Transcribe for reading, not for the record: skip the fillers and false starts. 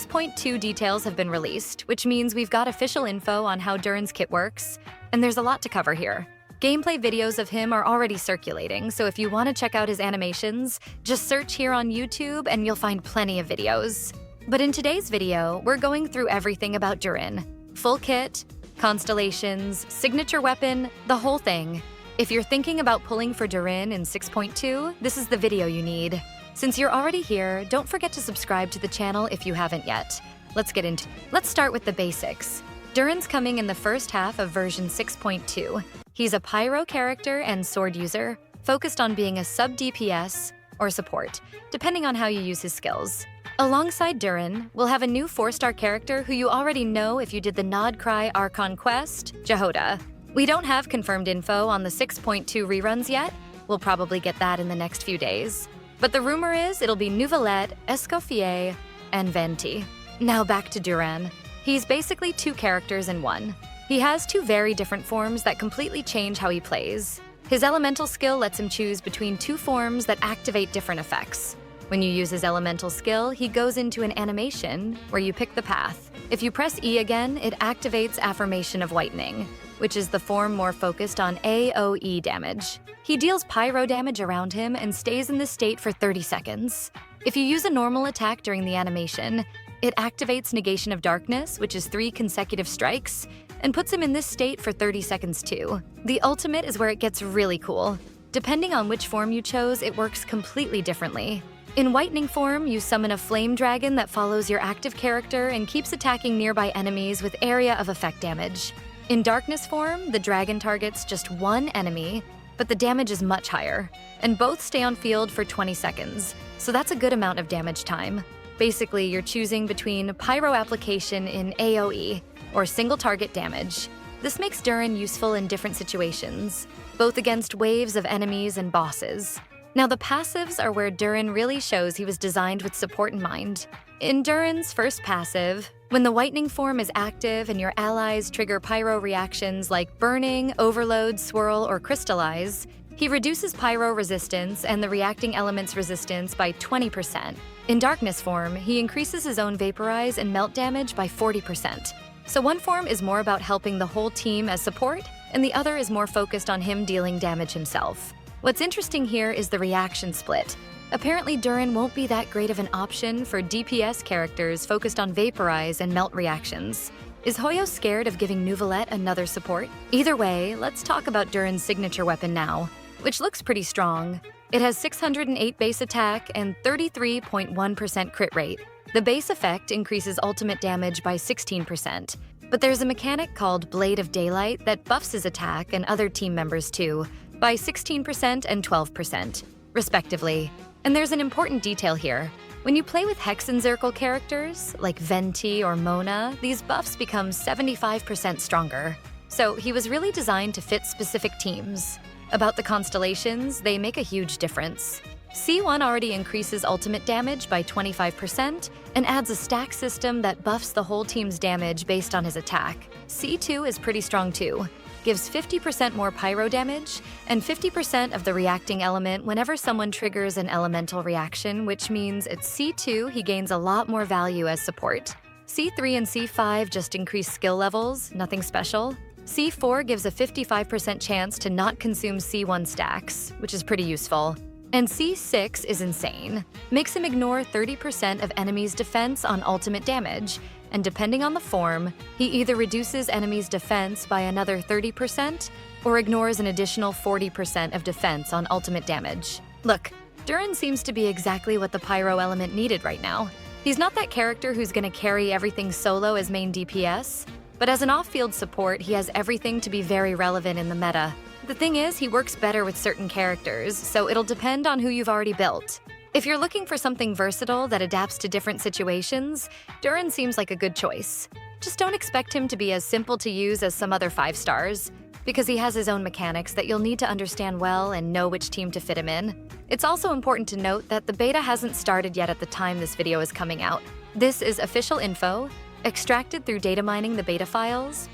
6.2 details have been released, which means we've got official info on how Durin's kit works, and there's a lot to cover here. Gameplay videos of him are already circulating, so if you want to check out his animations, just search here on YouTube and you'll find plenty of videos. But in today's video, we're going through everything about Durin. Full kit, constellations, signature weapon, the whole thing. If you're thinking about pulling for Durin in 6.2, this is the video you need. Since you're already here, don't forget to subscribe to the channel if you haven't yet. Let's start with the basics. Durin's coming in the first half of version 6.2. He's a pyro character and sword user, focused on being a sub-DPS or support, depending on how you use his skills. Alongside Durin, we'll have a new 4-star character who you already know if you did the Nod Cry Archon quest, Jehoda. We don't have confirmed info on the 6.2 reruns yet. We'll probably get that in the next few days. But the rumor is it'll be Nouvelette, Escoffier, and Venti. Now back to Durin. He's basically 2 characters in one. He has 2 very different forms that completely change how he plays. His elemental skill lets him choose between 2 forms that activate different effects. When you use his elemental skill, he goes into an animation where you pick the path. If you press E again, it activates Affirmation of Whitening, which is the form more focused on AoE damage. He deals pyro damage around him and stays in this state for 30 seconds. If you use a normal attack during the animation, it activates Negation of Darkness, which is 3 consecutive strikes, and puts him in this state for 30 seconds too. The ultimate is where it gets really cool. Depending on which form you chose, it works completely differently. In Whitening form, you summon a flame dragon that follows your active character and keeps attacking nearby enemies with area of effect damage. In Darkness form, the dragon targets just 1 enemy, but the damage is much higher, and both stay on field for 20 seconds, so that's a good amount of damage time. Basically, you're choosing between pyro application in AoE or single target damage. This makes Durin useful in different situations, both against waves of enemies and bosses. Now, the passives are where Durin really shows he was designed with support in mind. In Durin's first passive, when the Whitening form is active and your allies trigger pyro reactions like burning, overload, swirl, or crystallize, he reduces pyro resistance and the reacting element's resistance by 20%. In Darkness form, he increases his own vaporize and melt damage by 40%. So one form is more about helping the whole team as support, and the other is more focused on him dealing damage himself. What's interesting here is the reaction split. Apparently, Durin won't be that great of an option for DPS characters focused on vaporize and melt reactions. Is Hoyo scared of giving Nouvelette another support? Either way, let's talk about Durin's signature weapon now, which looks pretty strong. It has 608 base attack and 33.1% crit rate. The base effect increases ultimate damage by 16%, but there's a mechanic called Blade of Daylight that buffs his attack and other team members too, by 16% and 12%, respectively. And there's an important detail here. When you play with hexenzirkel characters, like Venti or Mona, these buffs become 75% stronger. So he was really designed to fit specific teams. About the constellations, they make a huge difference. C1 already increases ultimate damage by 25% and adds a stack system that buffs the whole team's damage based on his attack. C2 is pretty strong too. Gives 50% more pyro damage and 50% of the reacting element whenever someone triggers an elemental reaction, which means at C2 he gains a lot more value as support. C3 and C5 just increase skill levels, nothing special. C4 gives a 55% chance to not consume C1 stacks, which is pretty useful. And C6 is insane. Makes him ignore 30% of enemies' defense on ultimate damage, and depending on the form, he either reduces enemies' defense by another 30% or ignores an additional 40% of defense on ultimate damage. Look, Durin seems to be exactly what the pyro element needed right now. He's not that character who's gonna carry everything solo as main DPS, but as an off-field support, he has everything to be very relevant in the meta. The thing is, he works better with certain characters, so it'll depend on who you've already built. If you're looking for something versatile that adapts to different situations, Durin seems like a good choice. Just don't expect him to be as simple to use as some other 5 stars, because he has his own mechanics that you'll need to understand well and know which team to fit him in. It's also important to note that the beta hasn't started yet at the time this video is coming out. This is official info, extracted through data mining the beta files, but